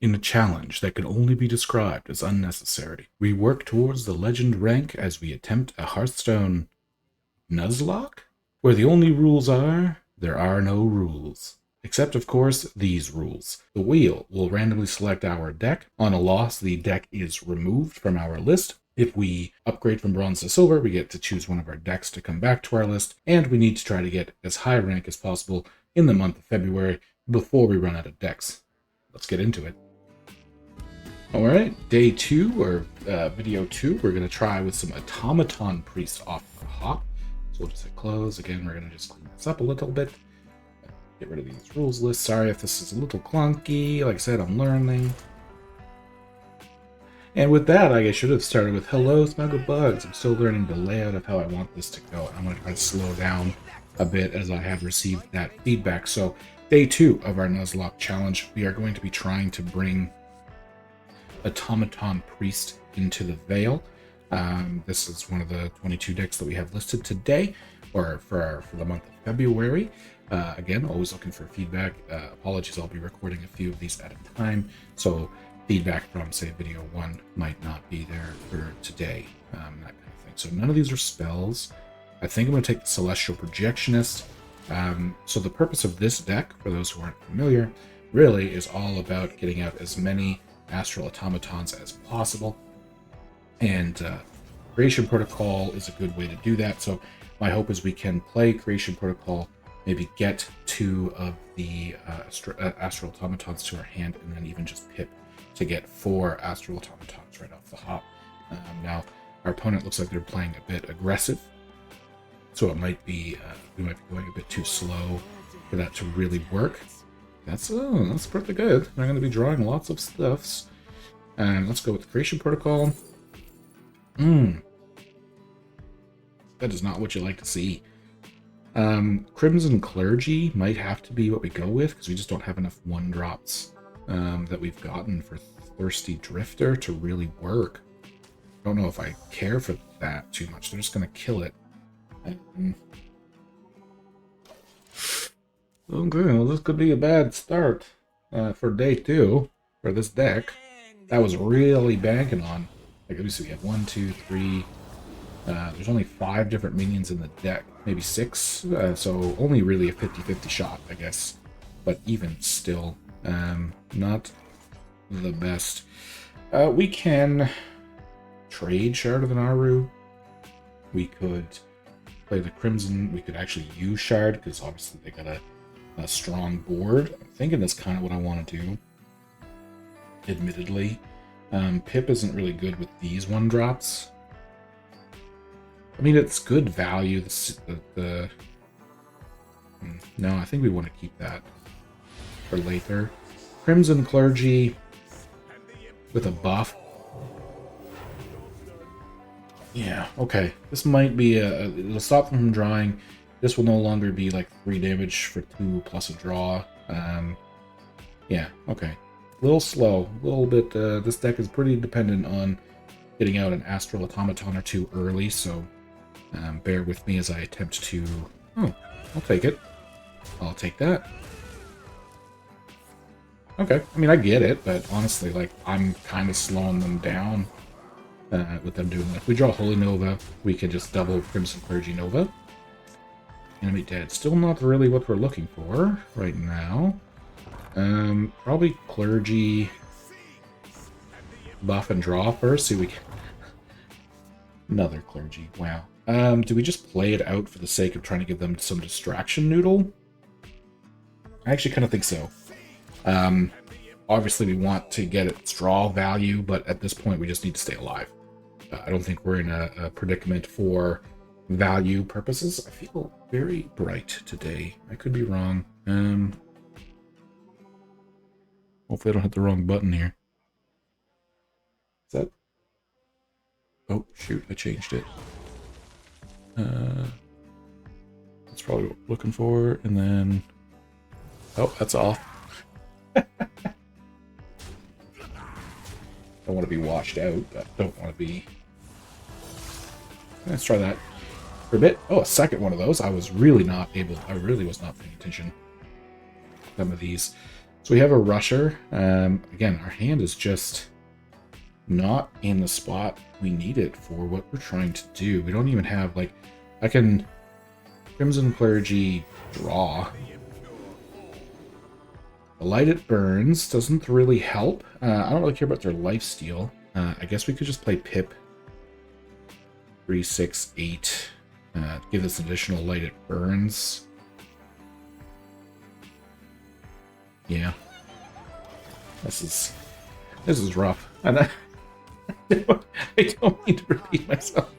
In a challenge that can only be described as unnecessary, we work towards the legend rank as we attempt a Hearthstone Nuzlocke, where the only rules are, there are no rules. Except, of course, these rules. The wheel will randomly select our deck. On a loss, the deck is removed from our list. If we upgrade from bronze to silver, we get to choose one of our decks to come back to our list, and we need to try to get as high rank as possible in the month of February before we run out of decks. Let's get into it. Alright, day 2, or video 2, we're going to try with some Automaton Priest off the hop. So we'll just hit close. Again, we're going to just clean this up a little bit. Get rid of these rules lists. Sorry if this is a little clunky. Like I said, I'm learning. And with that, I should have started with hello, Snugglebugs. I'm still learning the layout of how I want this to go. I'm going to try to slow down a bit as I have received that feedback. So day 2 of our Nuzlocke challenge, we are going to be trying to bring Automaton Priest into the Veil. This is one of the 22 decks that we have listed today, or for the month of February. Again, always looking for feedback. Apologies, I'll be recording a few of these at a time, so feedback from, say, video 1 might not be there for today, that kind of thing. So none of these are spells. I think I'm going to take the Celestial Projectionist. So the purpose of this deck, for those who aren't familiar, really is all about getting out as many Astral Automatons as possible, and Creation Protocol is a good way to do that. So my hope is we can play Creation Protocol, maybe get 2 of the Astral Automatons to our hand, and then even just pip to get 4 Astral Automatons right off the hop. Now our opponent looks like they're playing a bit aggressive, so it might be we might be going a bit too slow for that to really work. That's pretty good. I'm going to be drawing lots of stuffs. And let's go with the Creation Protocol. That is not what you like to see. Crimson Clergy might have to be what we go with, because we just don't have enough 1-drops that we've gotten for Thirsty Drifter to really work. I don't know if I care for that too much. They're just going to kill it. Okay, well, this could be a bad start for day 2 for this deck. That was really banking on. Like, let me see, we have 1, 2, 3. There's only 5 different minions in the deck, maybe 6. So only really a 50-50 shot, I guess. But even still, not the best. We can trade Shard of the Naru. We could play the Crimson. We could actually use Shard, because obviously they got a strong board. I'm thinking that's kind of what I want to do, admittedly. Pip isn't really good with these 1-drops. I mean, it's good value. No, I think we want to keep that for later. Crimson Clergy with a buff. Yeah, okay. This might be it'll stop them from drawing. This will no longer be like 3 damage for 2 plus a draw. Yeah, okay. A little slow, a little bit. This deck is pretty dependent on getting out an Astral Automaton or 2 early, so bear with me as I attempt to... Oh, I'll take it. I'll take that. Okay, I mean, I get it, but honestly, like, I'm kind of slowing them down with them doing that. If we draw Holy Nova, we can just double Crimson Clergy Nova. Enemy dead. Still not really what we're looking for right now. Probably Clergy buff and draw first. See, we can... Another Clergy. Wow. Do we just play it out for the sake of trying to give them some distraction noodle? I actually kind of think so. Obviously we want to get its draw value, but at this point we just need to stay alive. I don't think we're in a predicament for value purposes. I feel very bright today. I could be wrong. Hopefully I don't hit the wrong button here. Is that... Oh, shoot, I changed it. That's probably what we're looking for, and then... Oh, that's off. Don't want to be washed out, but don't want to be... Let's try that for a bit. Oh, a second one of those. I was really not able... I really was not paying attention. Some of these. So we have a rusher. Again, our hand is just not in the spot we need it for what we're trying to do. We don't even have, like, I can Crimson Clergy draw. The Light It Burns doesn't really help. I don't really care about their lifesteal. I guess we could just play Pip 3, 6, 8. Give this additional Light It Burns. Yeah. This is rough. And I don't mean to repeat myself.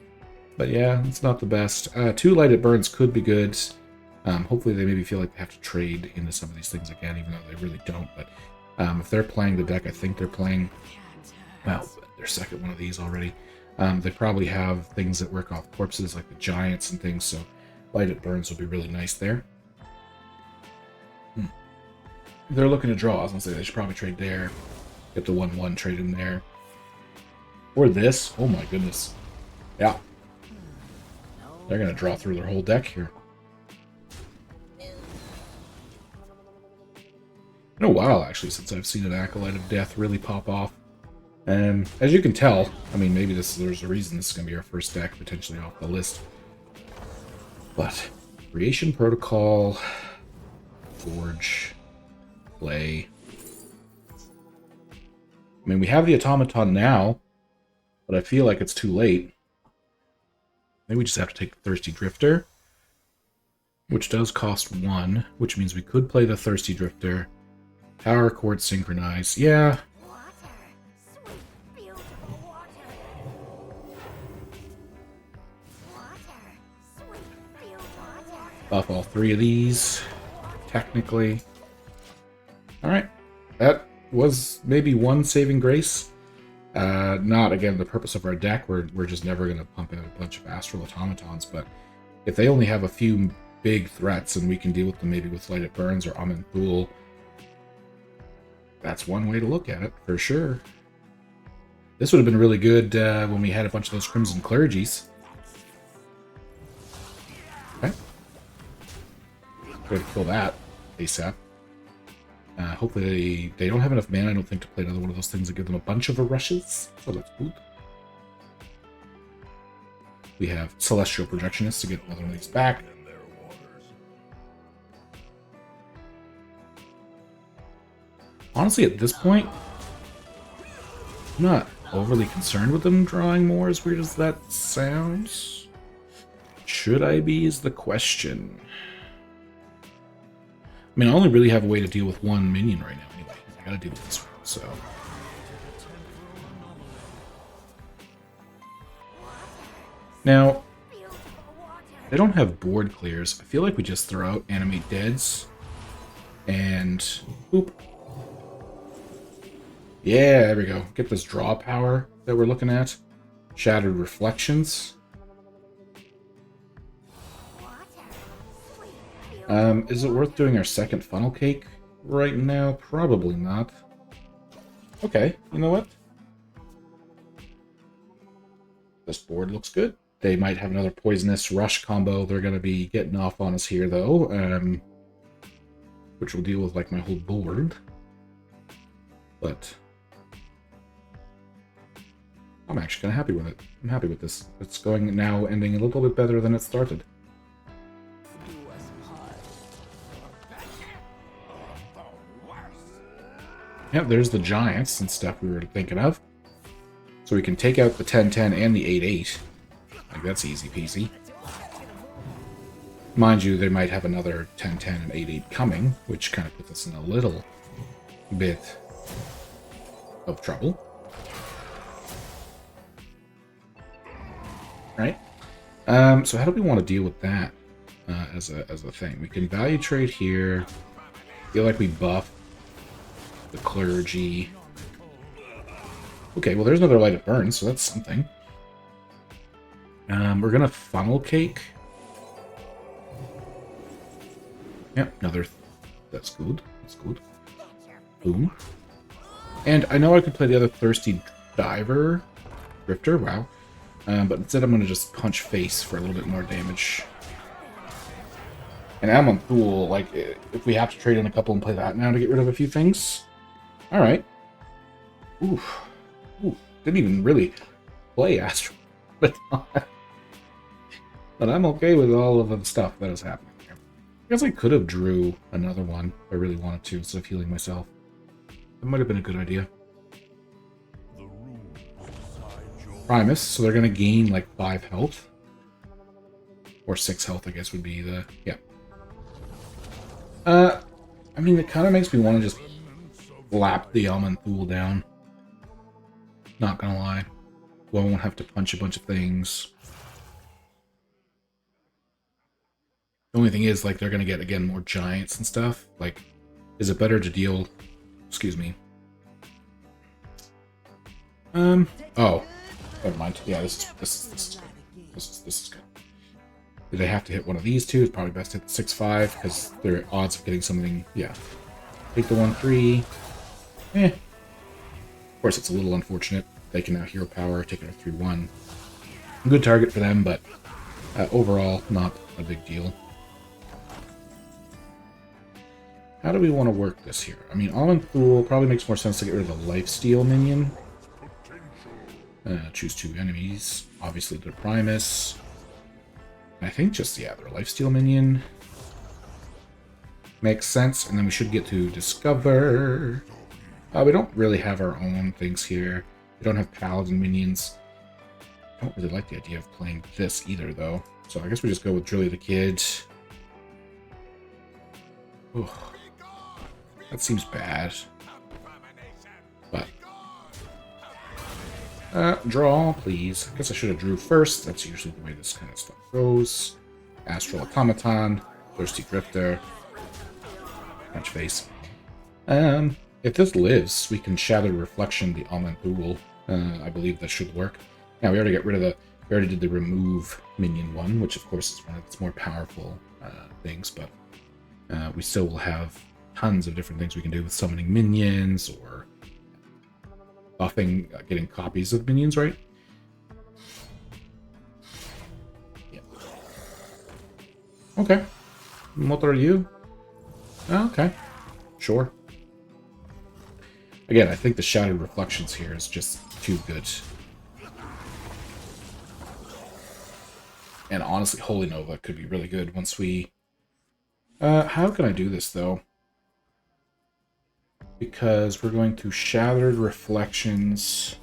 But yeah, it's not the best. 2 Light It Burns could be good. Hopefully they maybe feel like they have to trade into some of these things again, even though they really don't. But if they're playing the deck, I think they're playing, well, their second one of these already. They probably have things that work off corpses, like the giants and things, so Light It Burns will be really nice there. They're looking to draw. I was going to say they should probably trade there. Get the 1/1 trade in there. Or this. Oh my goodness. Yeah. They're going to draw through their whole deck here. Been a while, actually, since I've seen an Acolyte of Death really pop off. And as you can tell, I mean, maybe there's a reason this is going to be our first deck potentially off the list. But Creation Protocol, Forge, Play. I mean, we have the Automaton now, but I feel like it's too late. Maybe we just have to take the Thirsty Drifter, which does cost 1, which means we could play the Thirsty Drifter. Power Chord Synchronize. Yeah. Buff all 3 of these, technically. Alright. That was maybe 1 saving grace. Not, again, the purpose of our deck. We're just never going to pump out a bunch of Astral Automatons, but if they only have a few big threats and we can deal with them maybe with Light It Burns or Amen Thul, that's one way to look at it, for sure. This would have been really good when we had a bunch of those Crimson Clergies. Okay. Try to kill that ASAP. Hopefully they don't have enough mana, I don't think, to play another one of those things that give them a bunch of rushes, so that's good. We have Celestial Projectionist to get another one of these back. Honestly, at this point, I'm not overly concerned with them drawing more, as weird as that sounds. Should I be, is the question. I mean, I only really have a way to deal with 1 minion right now anyway. I gotta deal with this one, so. Now, they don't have board clears. I feel like we just throw out Animate Deads. And, boop. Yeah, there we go. Get this draw power that we're looking at. Shattered Reflections. Is it worth doing our second funnel cake right now? Probably not. Okay, you know what? This board looks good. They might have another Poisonous Rush combo they're going to be getting off on us here, though. Which will deal with, like, my whole board. But I'm actually kind of happy with it. I'm happy with this. It's going now, ending a little bit better than it started. Yep, there's the giants and stuff we were thinking of. So we can take out the 10-10 and the 8-8. Like, that's easy peasy. Mind you, they might have another 10-10 and 8-8 coming, which kind of puts us in a little bit of trouble. Right? So how do we want to deal with that as a thing? We can value trade here. Feel like we buff the clergy. Okay, well, there's another Light It Burns, so that's something. We're gonna funnel cake. Yep, another. That's good. That's good. Boom. And I know I could play the other Thirsty Diver. Drifter, wow. But instead I'm gonna just punch face for a little bit more damage. And Almond Pool, like, if we have to trade in a couple and play that now to get rid of a few things. Alright. Oof. Ooh. Didn't even really play Astro. But I'm okay with all of the stuff that is happening here. I guess I could have drew another one if I really wanted to, instead of healing myself. That might have been a good idea. Primus, so they're going to gain like 5 health. Or 6 health, I guess, would be the... Yeah. I mean, it kind of makes me want to just lap the Almond Pool down. Not gonna lie. I won't have to punch a bunch of things. The only thing is, like, they're gonna get, again, more giants and stuff. Like, is it better to deal... Excuse me. Oh. Never mind. Yeah, this is good. This is good. Did I have to hit one of these two? It's probably best to hit the 6-5, because their odds of getting something... Yeah. Take the 1-3. Eh. Of course, it's a little unfortunate. They can now hero power, taking a 3-1. Good target for them, but overall, not a big deal. How do we want to work this here? I mean, Almond Pool probably makes more sense to get rid of the Lifesteal minion. Choose 2 enemies. Obviously, their Primus. And I think just, yeah, their Lifesteal minion. Makes sense. And then we should get to Discover. We don't really have our own things here. We don't have Paladin minions. I don't really like the idea of playing this either, though. So I guess we just go with Drilly the Kid. Ooh. That seems bad. But... draw, please. I guess I should have drew first. That's usually the way this kind of stuff goes. Astral Automaton. Thirsty Drifter. Punch face. If this lives, we can Shattered Reflection the Almond Pool. I believe that should work. Now, we already got rid of the... We already did the remove minion one, which of course is one of its more powerful things, but we still will have tons of different things we can do with summoning minions or buffing, getting copies of minions, right? Yeah. Okay. What are you? Okay. Sure. Again, I think the Shattered Reflections here is just too good. And honestly, Holy Nova could be really good once we... how can I do this, though? Because we're going to Shattered Reflections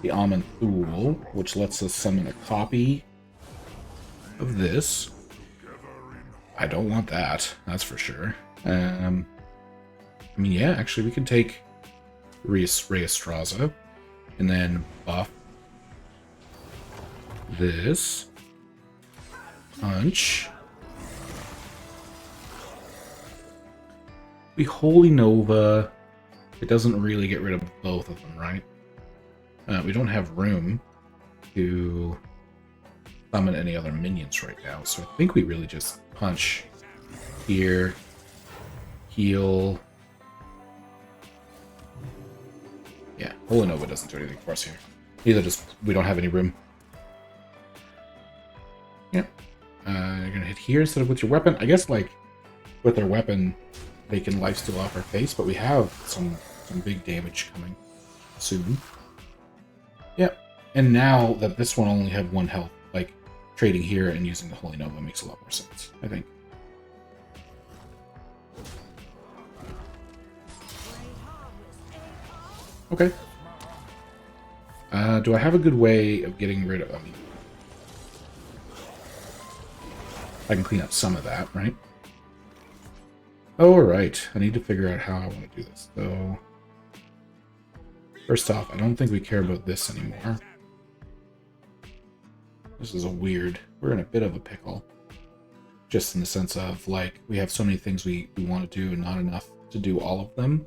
the Almond Pool, which lets us summon a copy of this. I don't want that, that's for sure. I mean, yeah, actually, we can take Reastraza and then buff this. Punch. We Holy Nova. It doesn't really get rid of both of them, right? We don't have room to summon any other minions right now, so I think we really just punch here, heal. Yeah, Holy Nova doesn't do anything for us here. Neither does... We don't have any room. Yep. You're gonna hit here instead of with your weapon. I guess, like, with their weapon, they can lifesteal off our face, but we have some big damage coming soon. Yep. And now that this one only had 1 health, like, trading here and using the Holy Nova makes a lot more sense, I think. Okay. Do I have a good way of getting rid of... I mean, I can clean up some of that, right? Oh, right. I need to figure out how I want to do this. So, first off, I don't think we care about this anymore. This is a weird... We're in a bit of a pickle. Just in the sense of, like, we have so many things we want to do and not enough to do all of them.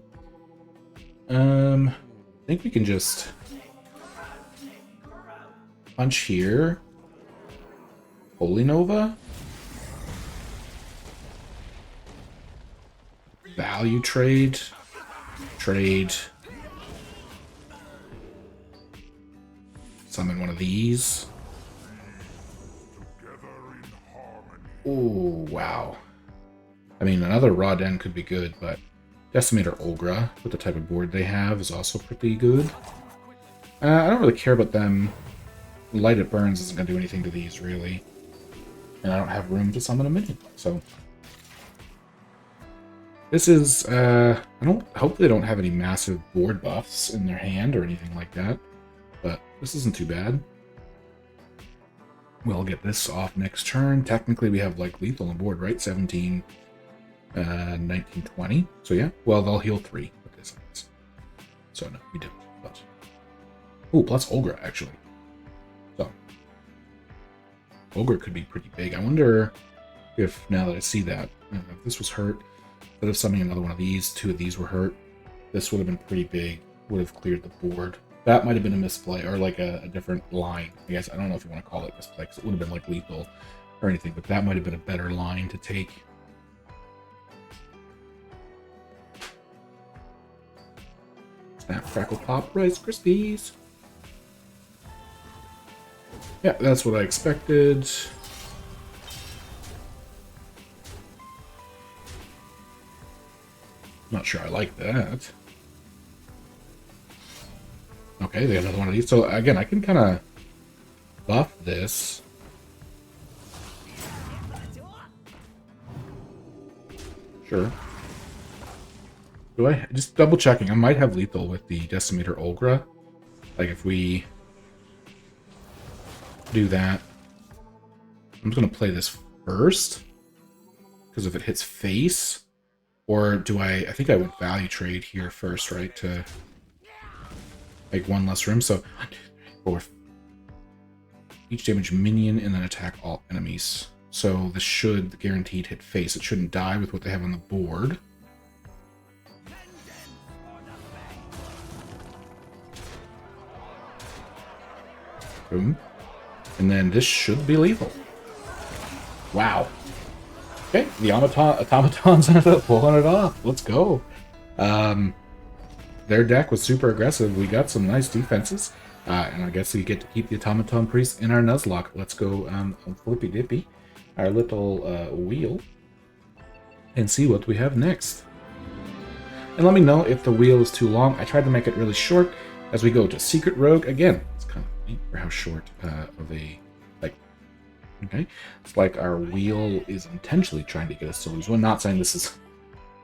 I think we can just punch here. Holy Nova. Value trade. Trade. Summon one of these. Oh, wow. I mean, another Raw Den could be good, but Decimator Olgra, with the type of board they have, is also pretty good. I don't really care about them. Light It Burns isn't going to do anything to these, really. And I don't have room to summon a minion, so... This is, hopefully they don't have any massive board buffs in their hand or anything like that. But this isn't too bad. We'll get this off next turn. Technically we have, like, lethal on board, right? 17, 19, 20. So yeah, well, they'll heal 3 with this, I guess. So no, we don't, but... Ooh, plus Olgra, actually. So... Ogre could be pretty big. I wonder if, now that I see that, if this was hurt, instead of summoning another one of these, 2 of these were hurt, this would have been pretty big, would have cleared the board. That might have been a misplay, or like a different line. I guess, I don't know if you want to call it misplay, because it would have been like lethal or anything, but that might have been a better line to take. Snap, crackle, pop, Rice Krispies. Yeah, that's what I expected. Not sure I like that. Okay, they got another one of these. So again, I can kind of buff this. Sure. Do I? Just double checking. I might have lethal with the Decimator Olgra. Like if we do that. I'm just going to play this first. Because if it hits face... Or do I think I would value trade here first, right? To make 1 less room. So, 1, 2, 3, 4. Each damage minion and then attack all enemies. So this should guaranteed hit face. It shouldn't die with what they have on the board. Boom. And then this should be lethal. Wow. Okay, the automatons ended up pulling it off. Let's go. Their deck was super aggressive. We got some nice defenses. And I guess we get to keep the Automaton Priest in our Nuzlocke. Let's go on Flippy Dippy, our little wheel, and see what we have next. And let me know if the wheel is too long. I tried to make it really short as we go to Secret Rogue. Again, it's kind of neat for how short of a... Okay, it's like our wheel is intentionally trying to get us to lose one. Not saying this is,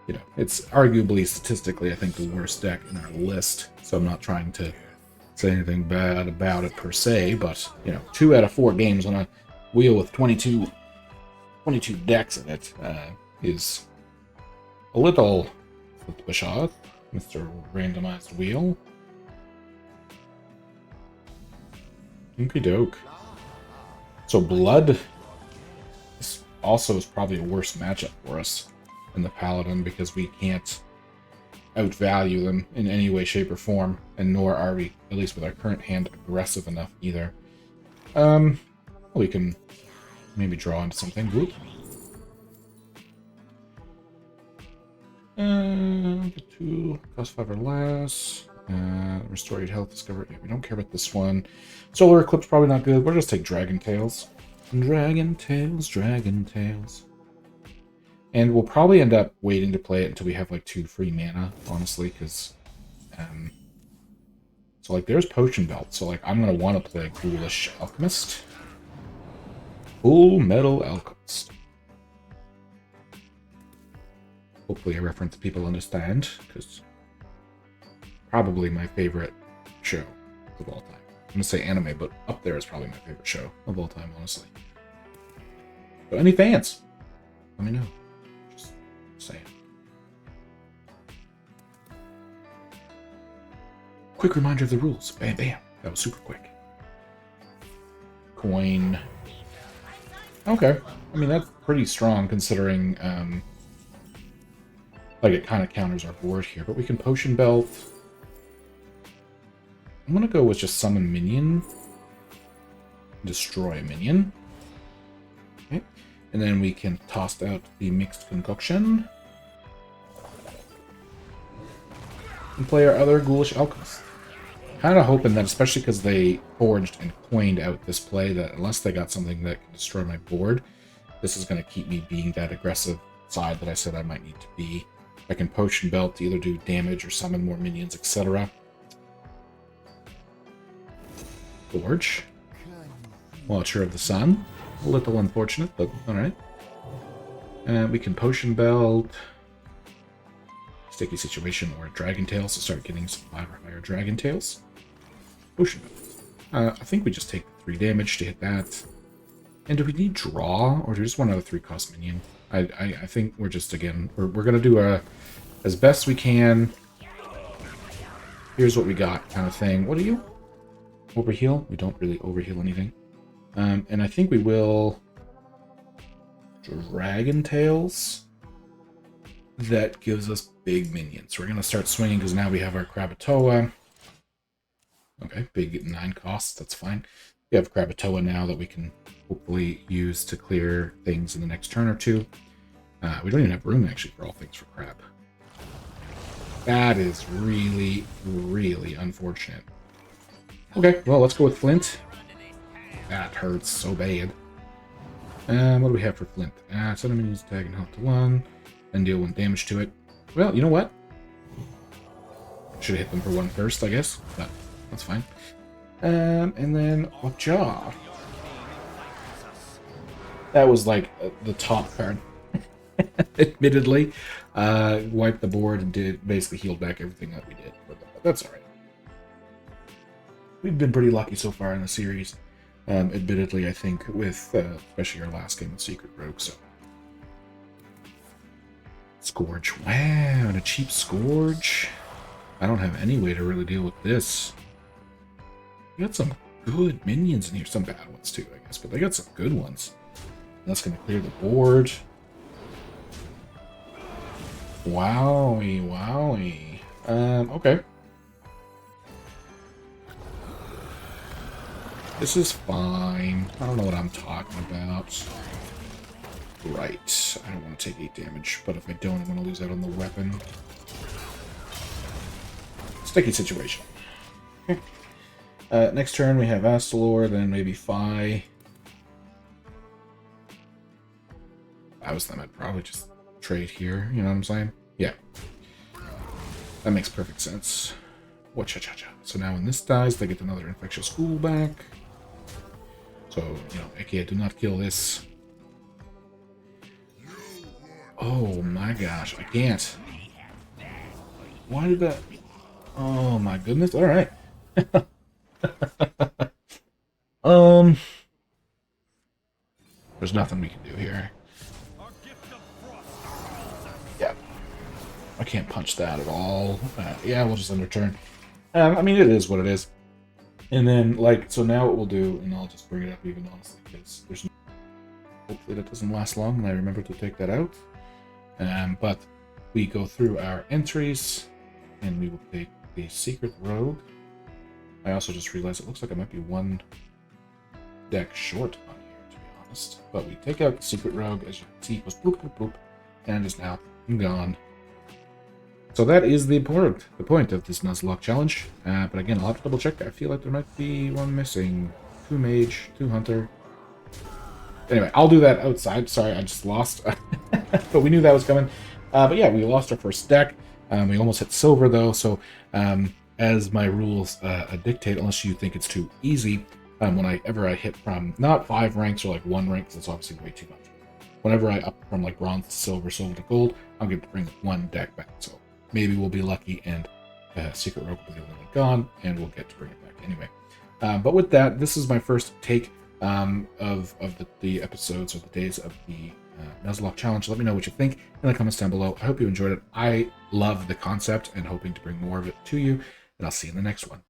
you know, it's arguably statistically, I think, the worst deck in our list. So I'm not trying to say anything bad about it per se, but, you know, 2 out of 4 games on a wheel with 22 decks in it is a little Bashad, Mr. Randomized Wheel. Okie doke. So Blood also is probably a worse matchup for us than the Paladin because we can't outvalue them in any way, shape, or form, and nor are we, at least with our current hand, aggressive enough either. We can maybe draw into something. Good. Get 2, cost 5 or less. Restore your health, discover. Yeah, we don't care about this one. Solar Eclipse probably not good. We'll just take Dragon Tails. Dragon Tails, Dragon Tails. And we'll probably end up waiting to play it until we have like 2 free mana, honestly, because so like there's Potion Belt. So like I'm gonna want to play Ghoulish Alchemist. Full Metal Alchemist. Hopefully a reference people understand, because probably my favorite show of all time. I'm gonna say anime, but up there is probably my favorite show of all time, honestly. So any fans, let me know. Just saying. Quick reminder of the rules. Bam, bam. That was super quick. Coin. Okay. I mean, that's pretty strong considering, like it kind of counters our board here, but we can Potion Belt. I'm gonna go with just summon minion. Destroy a minion. Okay. And then we can toss out the Mixed Concoction. And play our other Ghoulish Alchemist. Kind of hoping that, especially because they forged and coined out this play, that unless they got something that can destroy my board, This is going to keep me being that aggressive side that I said I might need to be. I can Potion Belt to either do damage or summon more minions, etc. Gorge. Watcher of the Sun. A little unfortunate, but alright. We can Potion Belt. Sticky Situation or Dragon Tails to start getting some 5 or higher Dragon Tails. Potion Belt. I think we just take 3 damage to hit that. And do we need draw, or do we just want another 3-cost minion? I think we're just, again, we're going to do a as best we can. Here's what we got kind of thing. What are you? Overheal? We don't really overheal anything. And I think we will Dragon Tails. That gives us big minions. We're going to start swinging because now we have our Krakatoa. Okay, big 9 costs. That's fine. We have Krakatoa now that we can hopefully use to clear things in the next turn or two. We don't even have room, actually, for all things for Crab. That is really, really unfortunate. Okay, well, let's go with Flint. That hurts so bad. What do we have for Flint? Send minions attack and health to 1, and deal 1 damage to it. Well, you know what? Should have hit them for 1 first, I guess, but that's fine. And then Jaw. That was like the top card. Admittedly, wiped the board and did basically healed back everything that we did. But that's alright. We've been pretty lucky so far in the series. Admittedly, I think, with especially our last game with Secret Rogue. So, Scourge. Wow, and a cheap Scourge. I don't have any way to really deal with this. We got some good minions in here. Some bad ones too, I guess, but they got some good ones. That's going to clear the board. Wowie, wowie. Okay. This is fine. I don't know what I'm talking about. Right. I don't want to take 8 damage, but if I don't, I'm going to lose out on the weapon. Sticky situation. Okay. Next turn we have Astalor, then maybe Phi. If I was them, I'd probably just trade here, you know what I'm saying? Yeah. That makes perfect sense. Cha-cha-cha. So now when this dies, they get another Infectious School back. So, you know, okay, do not kill this. Oh my gosh, I can't. Why did that... Oh my goodness, alright. There's nothing we can do here. Yeah. I can't punch that at all. Yeah, we'll just end our turn. I mean, it is what it is. And then, like, so now what we'll do, and I'll just bring it up even honestly, because there's no... Hopefully that doesn't last long, and I remember to take that out. But we go through our entries, and we will take the Secret Rogue. I also just realized it looks like I might be 1 deck short on here, to be honest. But we take out the Secret Rogue, as you can see, it goes bloop, bloop, bloop, and is now gone. So that is the point of this Nuzlocke challenge. But again, I'll have to double check. I feel like there might be 1 missing. 2 Mage, 2 Hunter. Anyway, I'll do that outside. Sorry, I just lost. But we knew that was coming. But yeah, we lost our first deck. We almost hit silver, though. So as my rules dictate, unless you think it's too easy, whenever I hit from not 5 ranks or like 1 rank, because it's obviously way too much. Whenever I up from like bronze to silver, silver to gold, I'll get to bring 1 deck back. So maybe we'll be lucky and Secret Rogue will be only gone, and we'll get to bring it back anyway. But with that, this is my first take of the episodes or the days of the Nuzlocke challenge. Let me know what you think in the comments down below. I hope you enjoyed it. I love the concept and hoping to bring more of it to you, and I'll see you in the next one.